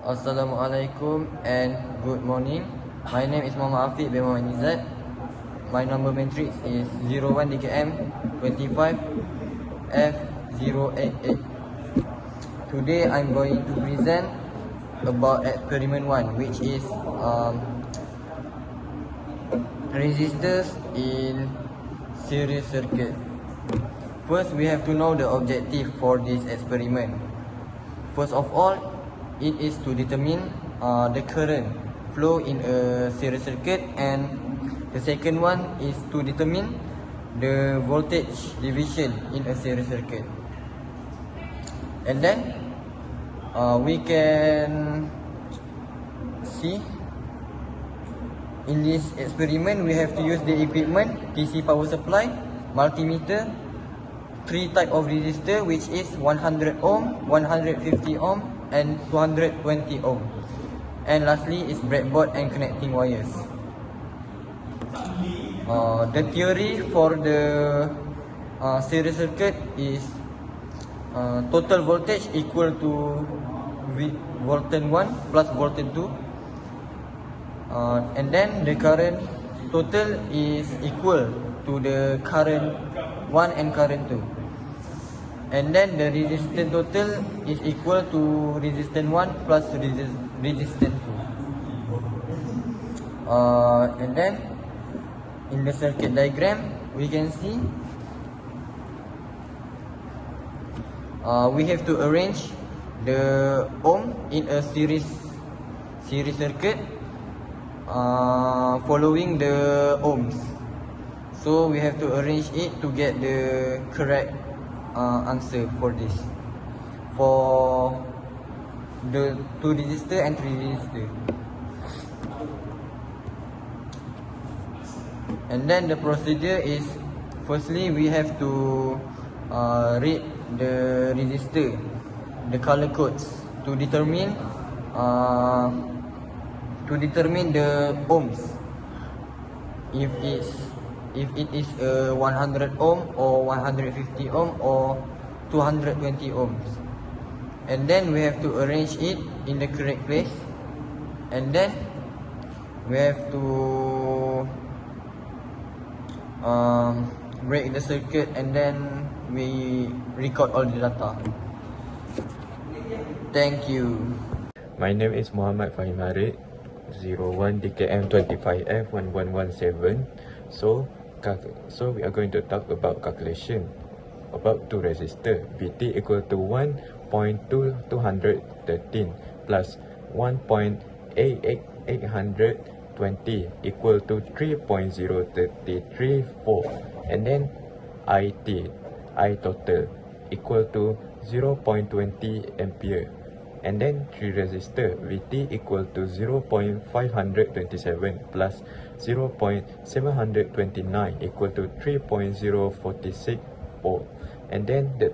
Assalamualaikum and good morning. My name is Muhammad Afiq bin Muhammad Nizat. My number matrix is 01 DKM 25 F088. Today I'm going to present about experiment 1, which is resistors in series circuit. First, we have to know the objective for this experiment. First of all, it is to determine the current flow in a series circuit, and the second one is to determine the voltage division in a series circuit. And then we can see in this experiment we have to use the equipment DC power supply, multimeter, 3 type of resistor, which is 100 ohm, 150 ohm and 220 ohm. And lastly is breadboard and connecting wires. The theory for the series circuit is total voltage equal to voltage 1 plus voltage 2, and then the current total is equal to the current 1 and current 2, and then the resistance total is equal to resistance 1 plus resistance 2. And then in the circuit diagram we can see we have to arrange the ohm in a series circuit following the ohms. So we have to arrange it to get the correct answer for this, for the 2 resistor and 3 resistor. And then the procedure is, firstly we have to read the resistor, the color codes, to determine the ohms, if it is 100 ohm or 150 ohm or 220 ohms. And then we have to arrange it in the correct place, and then we have to break the circuit, and then we record all the data. Thank you. My name is Muhammad Fahim Harid, 01 DKM 25F 1117. So we are going to talk about calculation about 2 resistor. VT equal to 1.213 plus 1.820 equal to 3.0334, and then I total equal to 0.20 ampere, and then 3 resistor VT equal to 0.527 plus 0.729 equal to 3.046 volt, and then the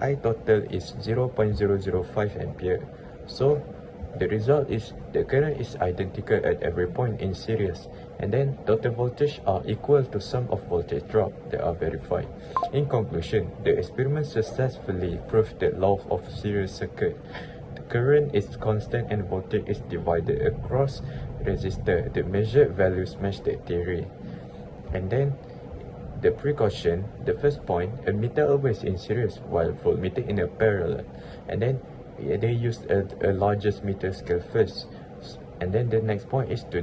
I total is 0.005 ampere. So the result is the current is identical at every point in series, and then total voltage are equal to sum of voltage drop that are verified. In conclusion, the experiment successfully proved the law of series circuit. The current is constant and voltage is divided across resistor. The measured values match the theory. And then the precaution, the first point, a meter always in series while voltmeter in a parallel, and then they use a largest meter scale first, and then the next point is they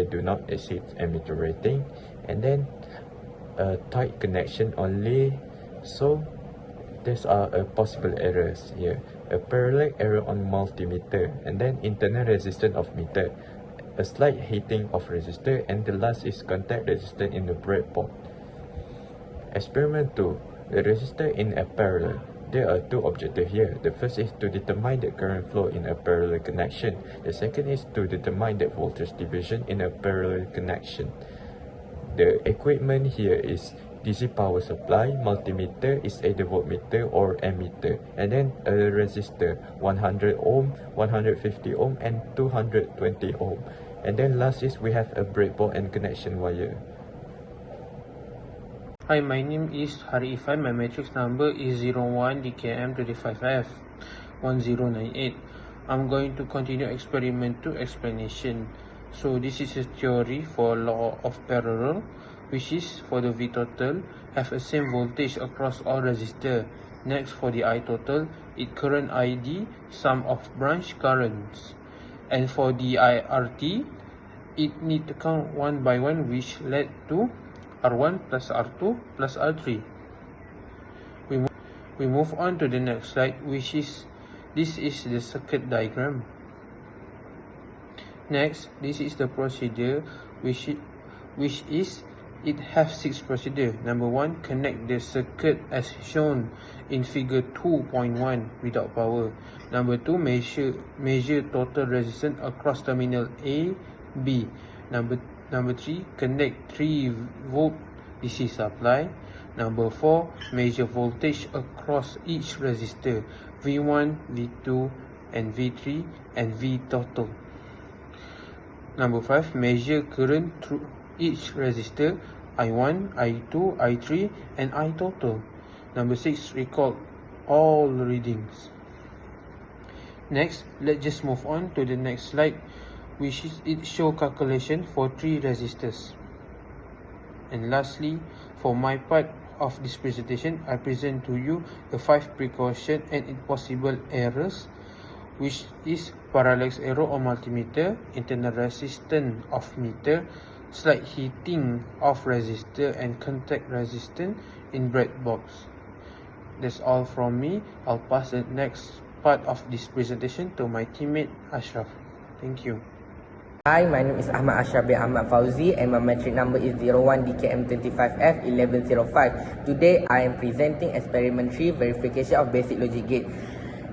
do not exceed ammeter rating, and then a tight connection only. So these are possible errors here: a parallel error on multimeter, and then internal resistance of meter, a slight heating of resistor, and the last is contact resistance in the breadboard. Experiment 2, the resistor in a parallel. There are 2 objectives here. The first is to determine the current flow in a parallel connection. The second is to determine the voltage division in a parallel connection. The equipment here is DC power supply, multimeter is either voltmeter or ammeter, and then a resistor 100 ohm, 150 ohm and 220 ohm. And then last is we have a breadboard and connection wire. Hi, my name is Hari Ifan. My matrix number is 01 DKM 25F 1098. I'm going to continue experiment 2 explanation. So this is a theory for law of parallel, which is for the V total have a same voltage across all resistor. Next, for the I total, it current ID sum of branch currents. And for the IRT, it need to count one by one, which led to R1 plus R2 plus R3. We move on to the next slide, which is this is the circuit diagram. Next, this is the procedure, which is it has 6 procedure. Number 1, connect the circuit as shown in figure 2.1 without power. Number 2, measure total resistance across terminal A, B. Number 3, connect 3 volt DC supply. Number 4, measure voltage across each resistor, V1, V2, and V3, and V total. Number 5, measure current through each resistor, I1, I2, I3, and I total. Number 6, record all readings. Next, let's just move on to the next slide, which is it show calculation for 3 resistors. And lastly, for my part of this presentation, I present to you the 5 precaution and impossible errors, which is parallax error on multimeter, internal resistance of meter, slight heating of resistor, and contact resistance in breadbox. That's all from me. I'll pass the next part of this presentation to my teammate Ashraf. Thank you. Hi, my name is Ahmad Ashraf bin Ahmad Fauzi and my metric number is 01DKM25F1105. Today, I am presenting experiment 3 verification of basic logic gate.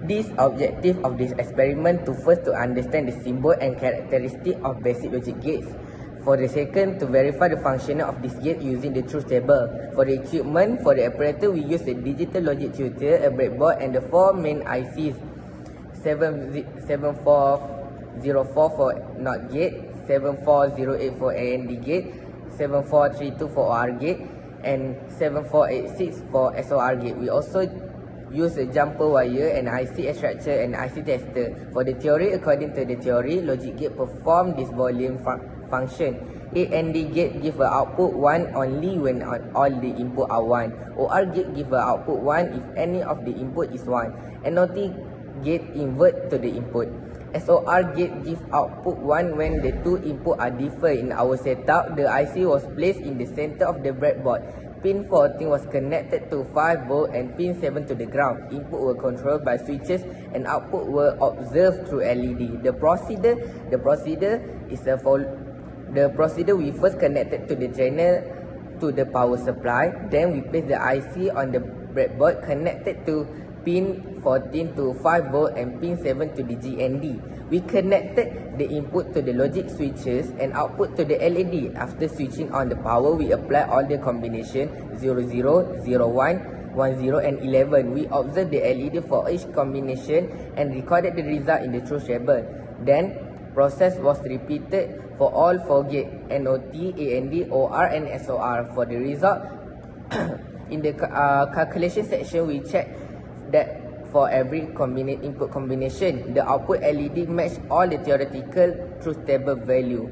This objective of this experiment to first to understand the symbol and characteristic of basic logic gates. For the second, to verify the functioning of this gate using the truth table. For the equipment, for the apparatus, we use the digital logic tutor, a breadboard, and the 4 main ICs: 7404 for NOT gate, 7408 for AND gate, 7432 for OR gate, and 7486 for SOR gate. We also use a jumper wire, an IC extractor, and IC tester. For the theory, according to the theory, logic gate perform this volume function. AND gate give a output 1 only when all the input are 1. OR gate give a output 1 if any of the input is 1. NOT gate invert to the input. SOR gate give output 1 when the 2 input are different. In our setup, the IC was placed in the center of the breadboard. Pin 14 was connected to 5 volt and pin 7 to the ground. Input were controlled by switches and output were observed through LED. The procedure is the procedure we first connected to the channel to the power supply. Then we place the IC on the breadboard connected to pin 14 to 5 volt and pin 7 to the GND. We connected the input to the logic switches and output to the LED. After switching on the power, we apply all the combination 00, 01, 10 and 11. We observed the LED for each combination and recorded the result in the truth table. Then process was repeated for all 4 gate, NOT, AND, OR and SOR. For the result, in the calculation section, we check that for every input combination, the output LED match all the theoretical truth table value.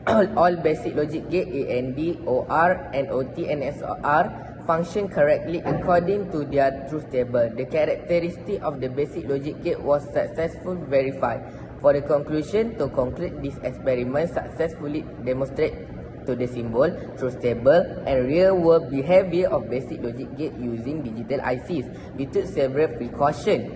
All basic logic gate AND, OR, NOT and SOR function correctly according to their truth table. The characteristic of the basic logic gate was successfully verified. For the conclusion, to conclude this experiment successfully demonstrate to the symbol, truth table, and real-world behavior of basic logic gate using digital ICs. We took several precautions.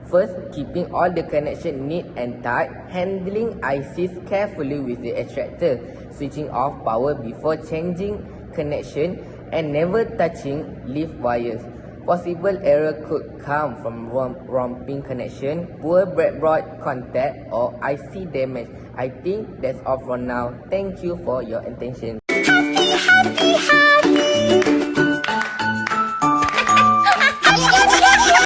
First, keeping all the connection neat and tight, handling ICs carefully with the extractor, switching off power before changing connection, and never touching leaf wires. Possible error could come from romping connection, poor breadboard contact, or IC damage. I think that's all for now. Thank you for your attention.